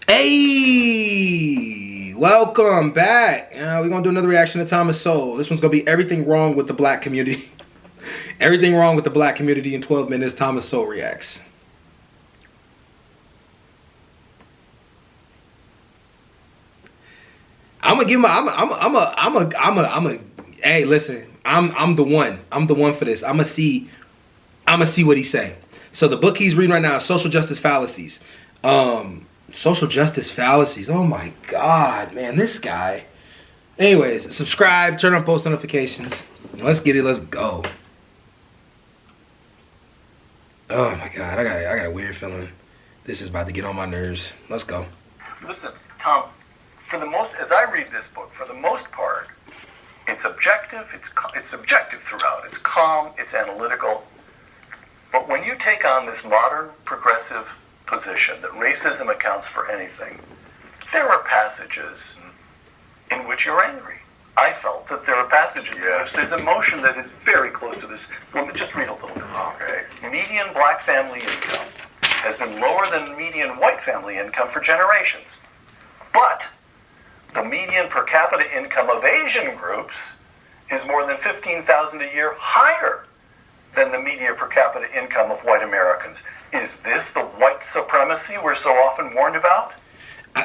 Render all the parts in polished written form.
Hey, welcome back. We're gonna do another reaction to Thomas Sowell. This one's gonna be everything wrong with the black community. Everything wrong with the black community in 12 minutes. Thomas Sowell reacts. I'm gonna give my. Hey, listen. I'm the one. I'm the one for this. I'm gonna see what he say. So the book he's reading right now is Social Justice Fallacies. Social justice fallacies. Oh my God, man, this guy. Anyways, subscribe, turn on post notifications. Let's get it. Let's go. Oh my God, I got a weird feeling. This is about to get on my nerves. Let's go. Listen, Tom. As I read this book, for the most part, it's objective. It's objective throughout. It's calm. It's analytical. But when you take on this modern progressive position that racism accounts for anything, there are passages in which you're angry. I felt that there are passages in which there's emotion that is very close to this. So let me just read a little bit. Okay. Median black family income has been lower than median white family income for generations. But the median per capita income of Asian groups is more than $15,000 a year higher than the median per capita income of white Americans. Is this the white supremacy we're so often warned about?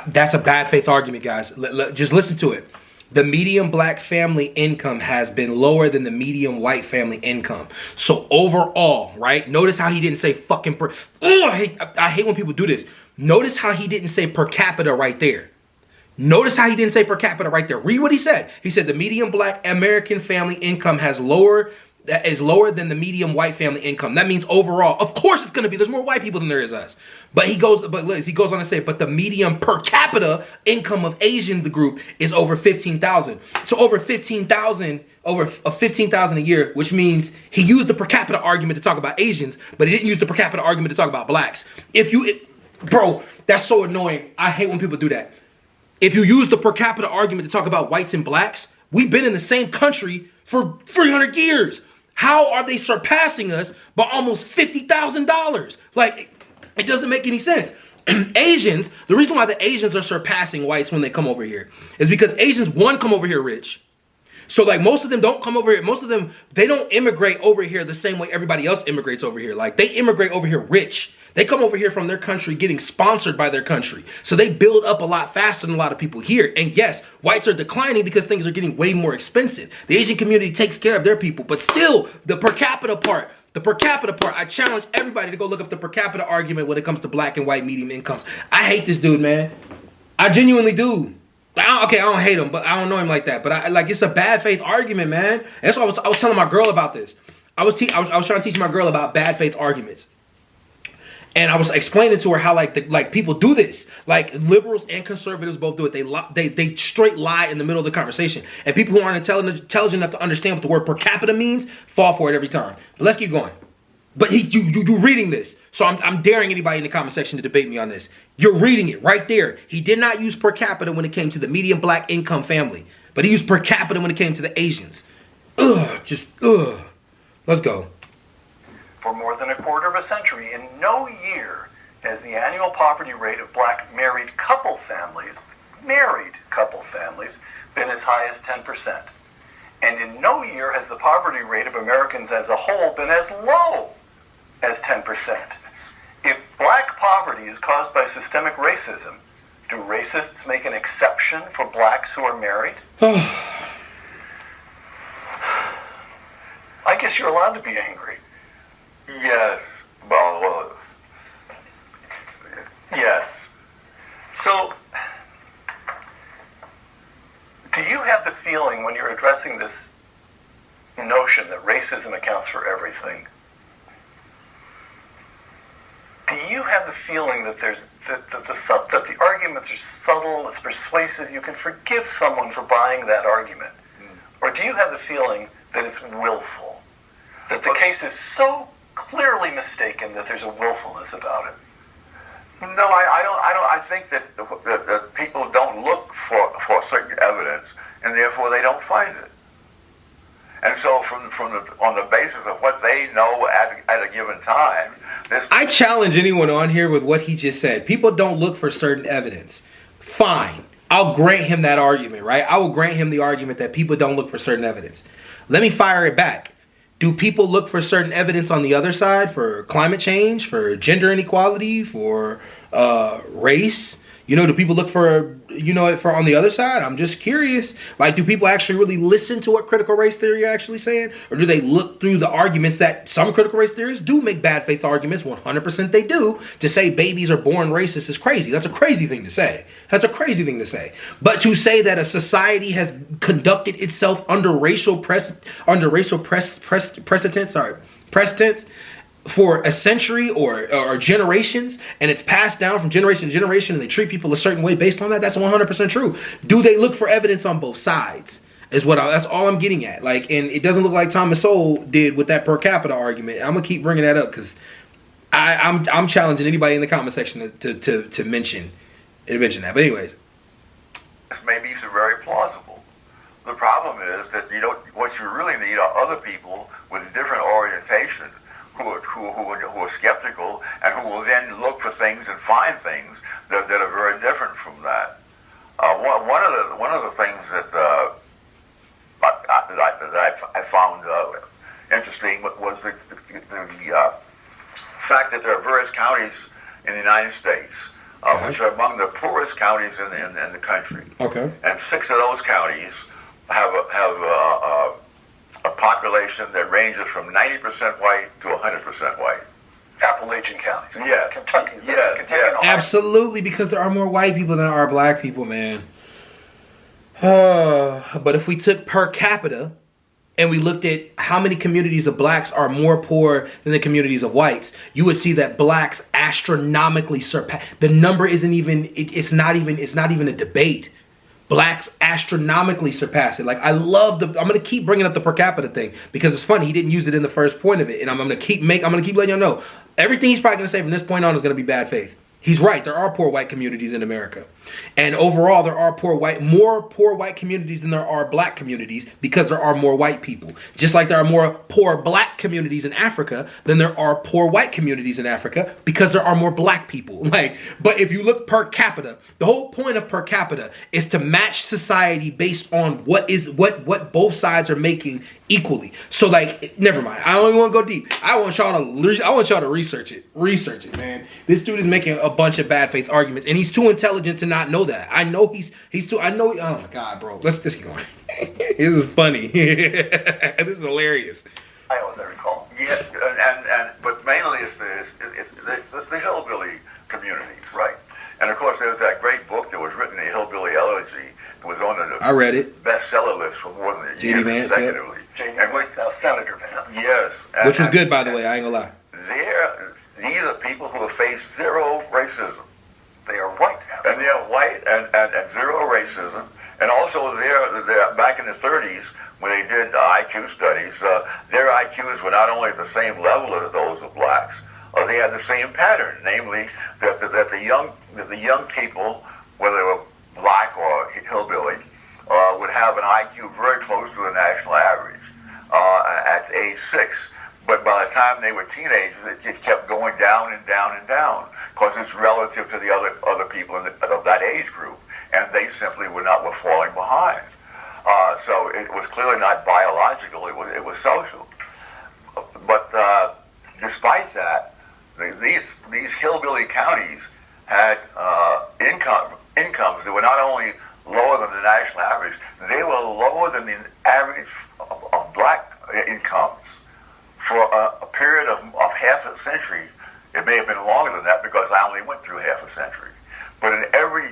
That's a bad faith argument, guys. Just listen to it. The median black family income has been lower than the median white family income. So overall, right? Notice how he didn't say fucking per... I hate when people do this. Notice how he didn't say per capita right there. Notice how he didn't say per capita right there. Read what he said. He said the median black American family income is lower than the median white family income. That means overall, of course it's going to be. There's more white people than there is us. But he goes on to say, but the median per capita income of Asian group is over 15,000. So over 15,000 a year, which means he used the per capita argument to talk about Asians, but he didn't use the per capita argument to talk about blacks. Bro, that's so annoying. I hate when people do that. If you use the per capita argument to talk about whites and blacks, we've been in the same country for 300 years. How are they surpassing us by almost $50,000? Like, it doesn't make any sense. Asians, the reason why the Asians are surpassing whites when they come over here is because Asians, one, come over here rich. So like most of them don't come over here. Most of them, they don't immigrate over here the same way everybody else immigrates over here. Like they immigrate over here rich. They come over here from their country getting sponsored by their country. So they build up a lot faster than a lot of people here. And yes, whites are declining because things are getting way more expensive. The Asian community takes care of their people. But still, the per capita part, I challenge everybody to go look up the per capita argument when it comes to black and white medium incomes. I hate this dude, man. I genuinely do. I don't hate him, but I don't know him like that. But it's a bad faith argument, man. That's why I was telling my girl about this. I was trying to teach my girl about bad faith arguments. And I was explaining to her how like people do this. Like liberals and conservatives both do it. They straight lie in the middle of the conversation. And people who aren't intelligent enough to understand what the word per capita means fall for it every time. But let's keep going. But you reading this. So I'm daring anybody in the comment section to debate me on this. You're reading it right there. He did not use per capita when it came to the median black income family. But he used per capita when it came to the Asians. Let's go. For more than a quarter of a century, in no year has the annual poverty rate of black married couple families, been as high as 10%. And in no year has the poverty rate of Americans as a whole been as low as 10%. If black poverty is caused by systemic racism, do racists make an exception for blacks who are married? I guess you're allowed to be angry. Yes. Well, yes. So, do you have the feeling when you're addressing this notion that racism accounts for everything, do you have the feeling that that the arguments are subtle, it's persuasive, you can forgive someone for buying that argument? Or do you have the feeling that it's willful? That the case is so clearly mistaken that there's a willfulness about it? No, I don't. I think that people don't look for certain evidence, and therefore they don't find it. And so, on the basis of what they know at a given time, I challenge anyone on here with what he just said. People don't look for certain evidence. Fine. I'll grant him that argument, right? I will grant him the argument that people don't look for certain evidence. Let me fire it back. Do people look for certain evidence on the other side for climate change, for gender inequality, for race? You know, do people look for, for on the other side? I'm just curious. Like, do people actually really listen to what critical race theory are actually saying? Or do they look through the arguments that some critical race theorists do make bad faith arguments? 100% they do. To say babies are born racist is crazy. That's a crazy thing to say. That's a crazy thing to say. But to say that a society has conducted itself under racial precedence for a century or generations, and it's passed down from generation to generation, and they treat people a certain way based on that, that's 100% true. Do they look for evidence on both sides? That's all I'm getting at. Like, and it doesn't look like Thomas Sowell did with that per capita argument. I'm gonna keep bringing that up because I'm challenging anybody in the comment section to mention that. But anyways, this may be very plausible. The problem is that what you really need are other people with different orientations who are skeptical and who will then look for things and find things that are very different from that. One of the things that I found interesting was the fact that there are various counties in the United States which are among the poorest counties in the country. Okay. And 6 of those counties have a population that ranges from 90% white to 100% white. Appalachian counties. Yeah. Kentucky. Yeah. Absolutely, because there are more white people than there are black people, man. But if we took per capita and we looked at how many communities of blacks are more poor than the communities of whites, you would see that blacks astronomically surpass. The number isn't even. It's not even a debate. Blacks astronomically surpass it. Like, I'm gonna keep bringing up the per capita thing because it's funny. He didn't use it in the first point of it, and I'm gonna keep letting y'all know everything he's probably gonna say from this point on is gonna be bad faith. He's right. There are poor white communities in America. And overall, there are more poor white communities than there are black communities because there are more white people. Just like there are more poor black communities in Africa than there are poor white communities in Africa because there are more black people. But if you look per capita, the whole point of per capita is to match society based on what both sides are making equally. So never mind. I don't even want to go deep. I want y'all to research it. Research it, man. This dude is making a bunch of bad faith arguments, and he's too intelligent to not know that. I know he's too. I know. Oh my God, bro. Let's keep going. This is funny. This is hilarious. As I recall. Yeah, but mainly it's the hillbilly communities, right? And of course, there's that great book that was written, The Hillbilly Elegy. It was on the I read it. bestseller list for more than a year consecutively. J.D. Vance, now Senator Vance. Yes. Which was good, by the way. I ain't gonna lie. These are people who have faced zero racism. They are white. And they are white and zero racism. And also, they're back in the 30s, when they did IQ studies, their IQs were not only the same level as those of blacks, they had the same pattern, namely that the young people, whether they were black or hillbilly, would have an IQ very close to the national average at age 6. But by the time they were teenagers, it kept going down and down and down, because it's relative to the other people of that age group, and they simply were falling behind. So it was clearly not biological; it was social. But despite that, these hillbilly counties had incomes that were not only lower than the national average, they were lower than the average of black incomes for a period of half a century. It may have been longer than that because I only went through half a century. But in every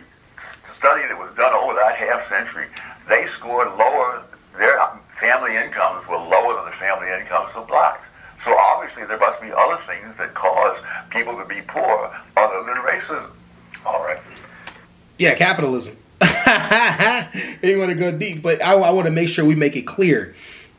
study that was done over that half century, they scored lower. Their family incomes were lower than the family incomes of blacks. So obviously there must be other things that cause people to be poor other than racism. All right. Yeah, capitalism. You want to go deep, but I want to make sure we make it clear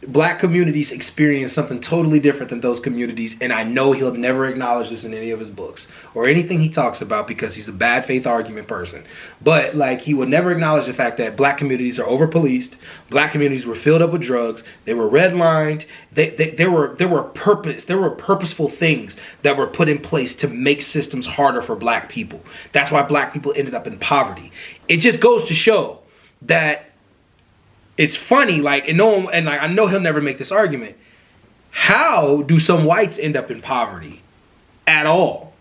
Black communities experience something totally different than those communities, and I know he'll never acknowledge this in any of his books or anything he talks about because he's a bad faith argument person. But like, he would never acknowledge the fact that black communities are over policed, black communities were filled up with drugs, they were redlined, there were purposeful things that were put in place to make systems harder for black people. That's why black people ended up in poverty. It just goes to show that it's funny, like, and no one, and like, I know he'll never make this argument. How do some whites end up in poverty at all?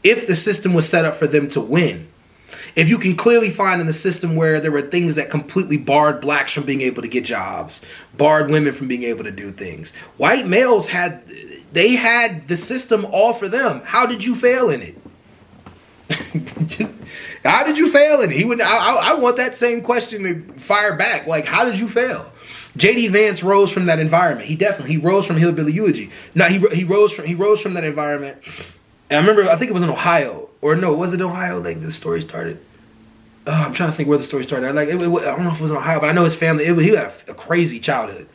If the system was set up for them to win. If you can clearly find in the system where there were things that completely barred blacks from being able to get jobs, barred women from being able to do things. White males had the system all for them. How did you fail in it? How did you fail in it? I want that same question to fire back. Like, how did you fail? J.D. Vance rose from that environment. He rose from Hillbilly Eulogy. No, he rose from that environment. And I remember, I think it was in Ohio, or no, was it Ohio? Like the story started. Oh, I'm trying to think where the story started. I don't know if it was in Ohio, but I know his family. He had a crazy childhood,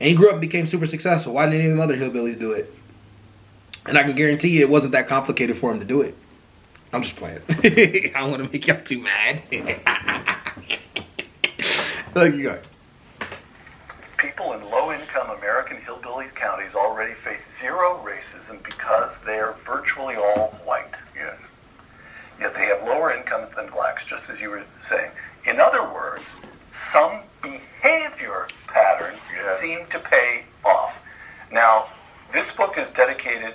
and he grew up and became super successful. Why didn't any of them other hillbillies do it? And I can guarantee you, it wasn't that complicated for him to do it. I'm just playing. I don't want to make y'all too mad. Look, you got. People in low-income American hillbilly counties already face zero racism because they're virtually all white. Yes. Yet they have lower incomes than blacks, just as you were saying. In other words, some behavior patterns seem to pay off. Now, this book is dedicated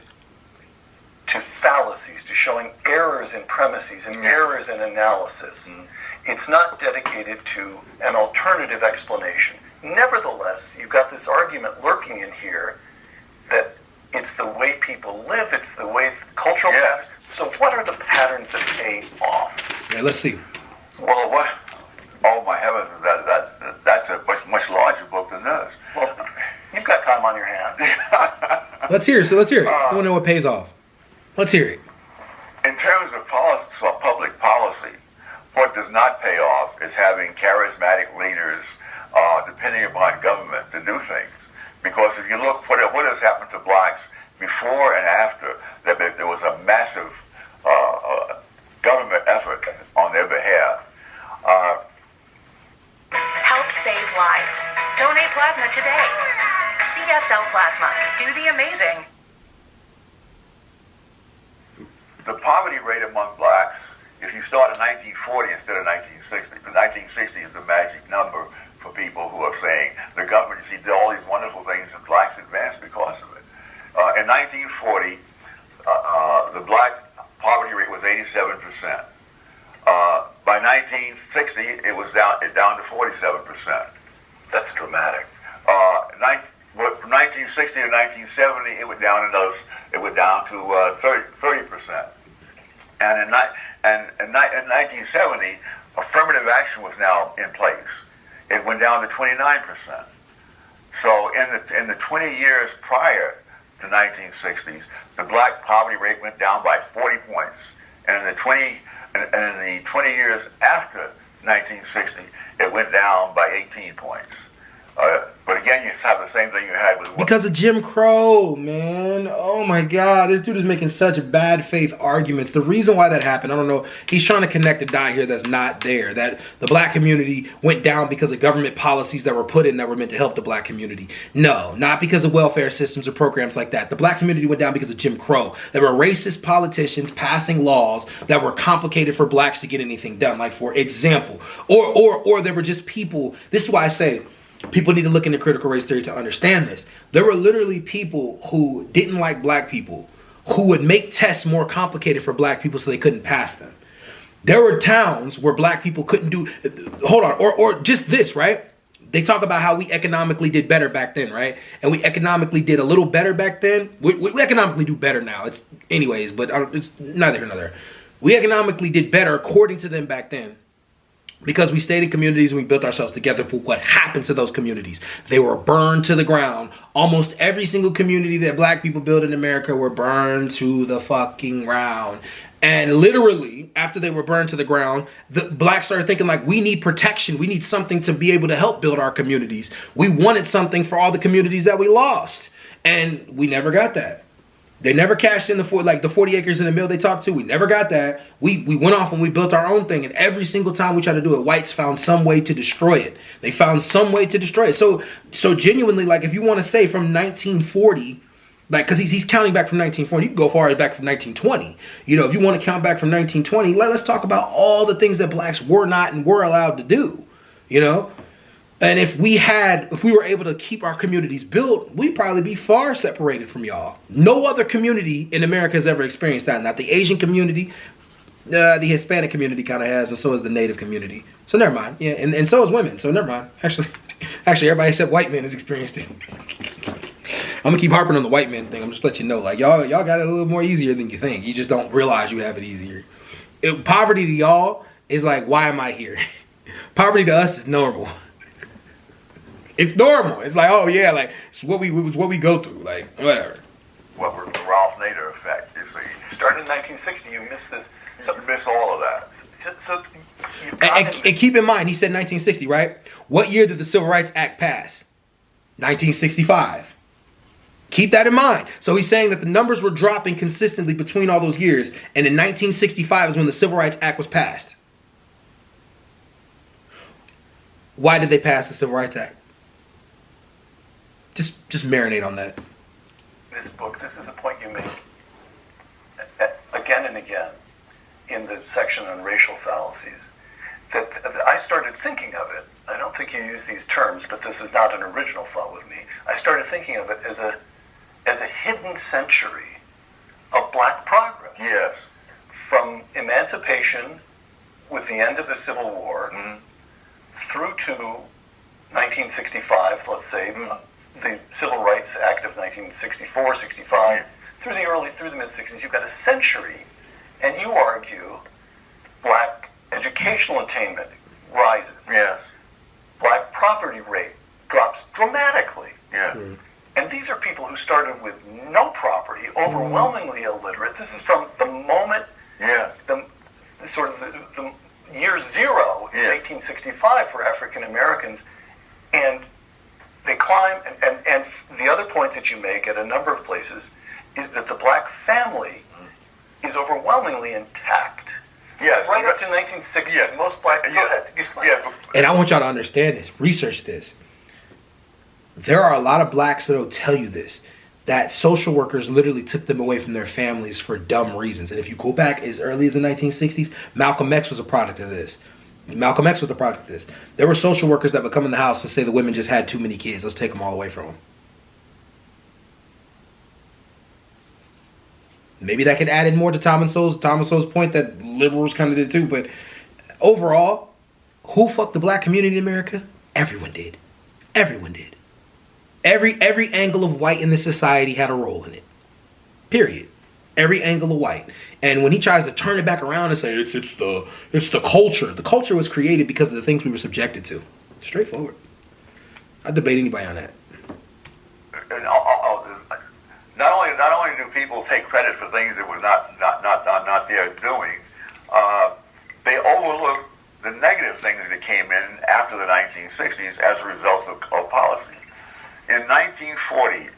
to fallacies, to showing errors in premises and errors in analysis. It's not dedicated to an alternative explanation. Nevertheless, you've got this argument lurking in here that it's the way people live, it's the way cultural patterns. So what are the patterns that pay off? Yeah, let's see. Well, what? Oh my heavens, that's a much larger book than this. Well, you've got time on your hands. Let's hear it. So let's hear it. I want to know what pays off. Let's hear it. In terms of public policy, what does not pay off is having charismatic leaders depending upon government to do things. Because if you look, what has happened to blacks before and after, there was a massive government effort on their behalf. Help save lives. Donate plasma today. CSL Plasma. Do the amazing. The poverty rate among blacks, if you start in 1940 instead of 1960, because 1960 is the magic number for people who are saying the government, you see, did all these wonderful things and blacks advanced because of it. In 1940, the black poverty rate was 87%. By 1960, it was down to 47%. That's dramatic. From 1960 to 1970, it went down to 30%. And in 1970, affirmative action was now in place. It went down to 29%. So in the 20 years prior to 1960s, the black poverty rate went down by 40 points, and in the 20 years after 1960, it went down by 18 points. But again, you have the same thing you had with... Because of Jim Crow, man. Oh my God. This dude is making such bad faith arguments. The reason why that happened, I don't know. He's trying to connect a dot here that's not there. That the black community went down because of government policies that were put in that were meant to help the black community. No, not because of welfare systems or programs like that. The black community went down because of Jim Crow. There were racist politicians passing laws that were complicated for blacks to get anything done. Like, for example, or there were just people. This is why I say, people need to look into critical race theory to understand this. There were literally people who didn't like black people who would make tests more complicated for black people so they couldn't pass them. There were towns where black people couldn't do... Hold on. Or just this, right? They talk about how we economically did better back then, right? And we economically did a little better back then. We economically do better now. It's anyways, but it's neither here nor there. We economically did better according to them back then, because we stayed in communities and we built ourselves together. But what happened to those communities? They were burned to the ground. Almost every single community that black people built in America were burned to the fucking ground. And literally, after they were burned to the ground, the blacks started thinking like, we need protection. We need something to be able to help build our communities. We wanted something for all the communities that we lost. And we never got that. They never cashed in the 40 acres in the mill they talked to. We never got that. We went off and we built our own thing. And every single time we tried to do it, whites found some way to destroy it. They found some way to destroy it. So genuinely, like, if you want to say from 1940, like, because he's counting back from 1940. You can go far back from 1920. You know, if you want to count back from 1920, let's talk about all the things that blacks were not and were allowed to do. You know? And if we were able to keep our communities built, we'd probably be far separated from y'all. No other community in America has ever experienced that. Not the Asian community, the Hispanic community kind of has, and so is the Native community. So never mind. Yeah, and so is women. So never mind. Actually, everybody except white men has experienced it. I'm gonna keep harping on the white men thing. I'm just letting you know, like, y'all got it a little more easier than you think. You just don't realize you have it easier. Poverty to y'all is like, why am I here? Poverty to us is normal. It's normal. It's like, oh yeah, like it's what we go through, like whatever. What was the Ralph Nader effect? You see, You started in 1960. You missed this. so you miss all of that. So you And keep in mind, he said 1960, right? What year did the Civil Rights Act pass? 1965. Keep that in mind. So he's saying that the numbers were dropping consistently between all those years, and in 1965 is when the Civil Rights Act was passed. Why did they pass the Civil Rights Act? Just marinate on that. this is a point you make again and again in the section on racial fallacies. That I started thinking of it. I don't think you use these terms, but this is not an original thought with me. I started thinking of it as a hidden century of black progress. Yes. From emancipation with the end of the Civil War through to 1965, let's say, the Civil Rights Act of 1964, 65, through the mid-60s, you've got a century, and you argue black educational attainment rises. Yes. Black poverty rate drops dramatically. Yeah. And these are people who started with no property, overwhelmingly illiterate. This is from the moment, the year zero in 1865 for African Americans. And they climb, and the other point that you make at a number of places is that the black family is overwhelmingly intact. Yes. Right up to 1960, most black... Go ahead. And I want y'all to understand this. Research this. There are a lot of blacks that will tell you this, that social workers literally took them away from their families for dumb reasons. And if you go back as early as the 1960s, Malcolm X was a product of this. There were social workers that would come in the house and say the women just had too many kids. Let's take them all away from them. Maybe that could add in more to Thomas Sowell's point that liberals kind of did too. But overall, who fucked the black community in America? Everyone did. Everyone did. Every angle of white in this society had a role in it. Period. Every angle of white. And when he tries to turn it back around and say it's the culture. The culture was created because of the things we were subjected to. Straightforward. I debate anybody on that. And not only do people take credit for things that were not their doing, they overlook the negative things that came in after the 1960s as a result of policy. In 1940,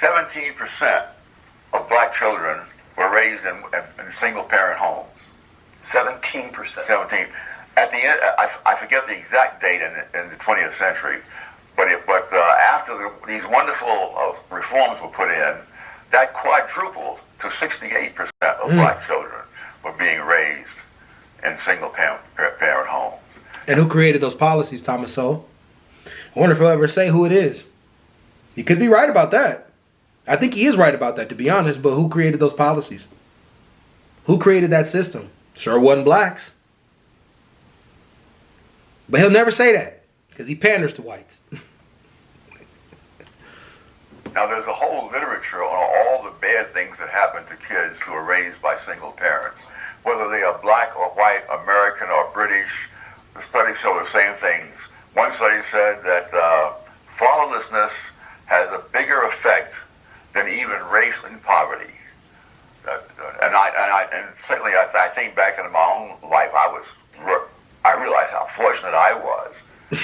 17% of black children were raised in single-parent homes. 17%. 17. At the end, I forget the exact date in the 20th century, but after these wonderful reforms were put in, that quadrupled to 68% of black children were being raised in single-parent homes. And who created those policies, Thomas Sowell? I wonder if he'll ever say who it is. He could be right about that. I think he is right about that, to be honest, but who created those policies? Who created that system? Sure wasn't blacks. But he'll never say that, because he panders to whites. Now, there's a whole literature on all the bad things that happen to kids who are raised by single parents. Whether they are black or white, American or British, the studies show the same things. One study said that fatherlessness has a bigger effect than even race and poverty. And and certainly I think back into my own life, I realized how fortunate I was.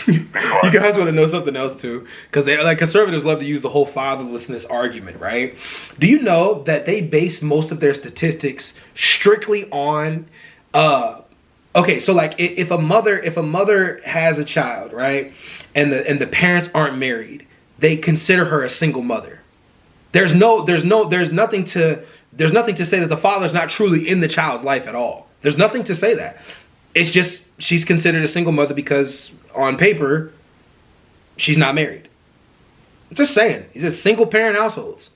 You guys want to know something else too? Because they like conservatives love to use the whole fatherlessness argument, right? Do you know that they base most of their statistics strictly on okay, so like if a mother has a child, right, and the parents aren't married, they consider her a single mother. There's nothing to say that the father's not truly in the child's life at all. There's nothing to say that. It's just she's considered a single mother because on paper she's not married. I'm just saying, it's just single parent households.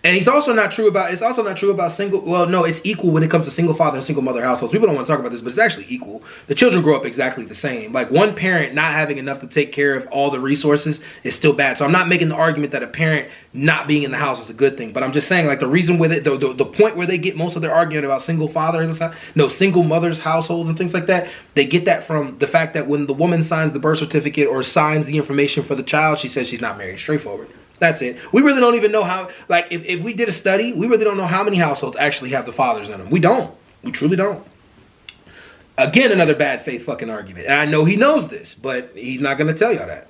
And it's also not true about single, well, no, it's equal when it comes to single father and single mother households. People don't want to talk about this, but it's actually equal. The children grow up exactly the same. Like one parent not having enough to take care of all the resources is still bad. So I'm not making the argument that a parent not being in the house is a good thing, but I'm just saying like the reason with it, the point where they get most of their argument about single fathers and single mothers households and things like that, they get that from the fact that when the woman signs the birth certificate or signs the information for the child, she says she's not married. Straightforward. That's it. We really don't even know how, like, if we did a study, we really don't know how many households actually have the fathers in them. We don't. We truly don't. Again, another bad faith fucking argument. And I know he knows this, but he's not going to tell y'all that.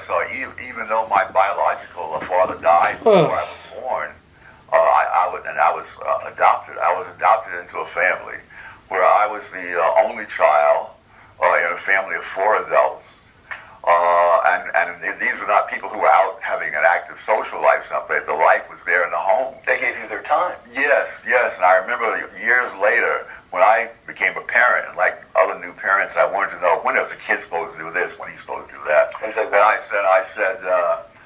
So even though my biological father died before I was born, I was adopted. I was adopted into a family where I was the only child in a family of 4 adults. And these were not people who were out having an active social life someplace. The life was there in the home. They gave you their time. Yes. And I remember years later when I became a parent, and like other new parents, I wanted to know when is a kid supposed to do this, when he's supposed to do that. And I said,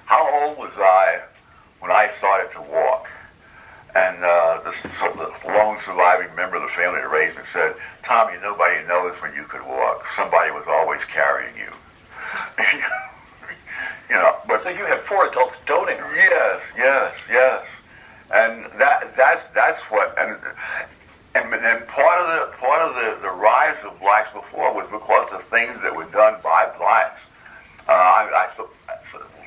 how old was I when I started to walk? And the lone surviving member of the family that raised me said, Tommy, nobody knows when you could walk. Somebody was always carrying you. But so you had 4 adults doting on you. Yes, and that's what, and then part of the rise of blacks before was because of things that were done by blacks.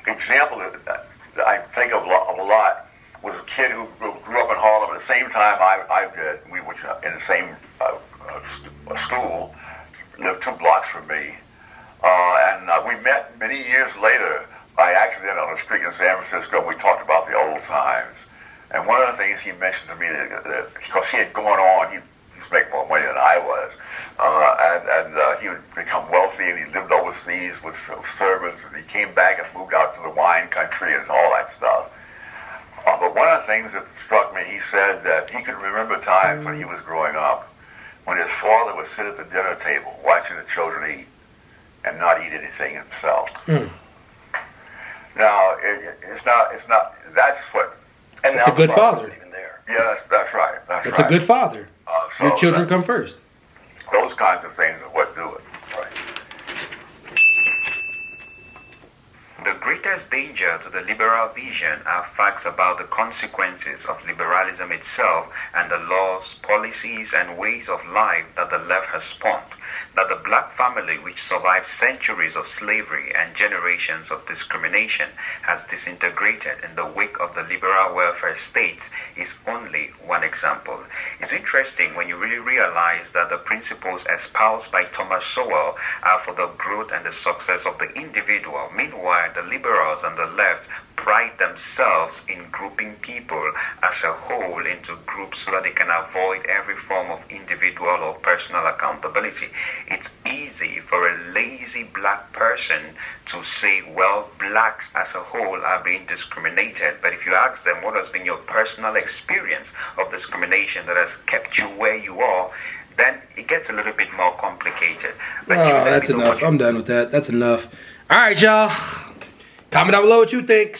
Example that I think of a lot was a kid who grew up in Harlem at the same time I did. We were in the same school, lived 2 blocks from me. And we met many years later by accident on a street in San Francisco. We talked about the old times. And one of the things he mentioned to me, that because he had gone on, he was making more money than I was, and he would become wealthy, and he lived overseas with servants, and he came back and moved out to the wine country and all that stuff. But one of the things that struck me, he said that he could remember times when he was growing up when his father would sit at the dinner table watching the children eat and not eat anything himself. Now, it's not, that's what... And it's a good father. Even there. Yeah, that's right. It's a good father. Your children come first. Those kinds of things are what do it. Right. The greatest danger to the liberal vision are facts about the consequences of liberalism itself and the laws, policies, and ways of life that the left has spawned. That the black family, which survived centuries of slavery and generations of discrimination, has disintegrated in the wake of the liberal welfare states is only one example. It's interesting when you really realize that the principles espoused by Thomas Sowell are for the growth and the success of the individual. Meanwhile, the liberals and the left pride themselves in grouping people as a whole into groups so that they can avoid every form of individual or personal accountability. It's easy for a lazy black person to say, well, blacks as a whole are being discriminated. But if you ask them what has been your personal experience of discrimination that has kept you where you are, then it gets a little bit more complicated. But that's enough. I'm done with that. That's enough. All right, y'all. Comment down below what you think.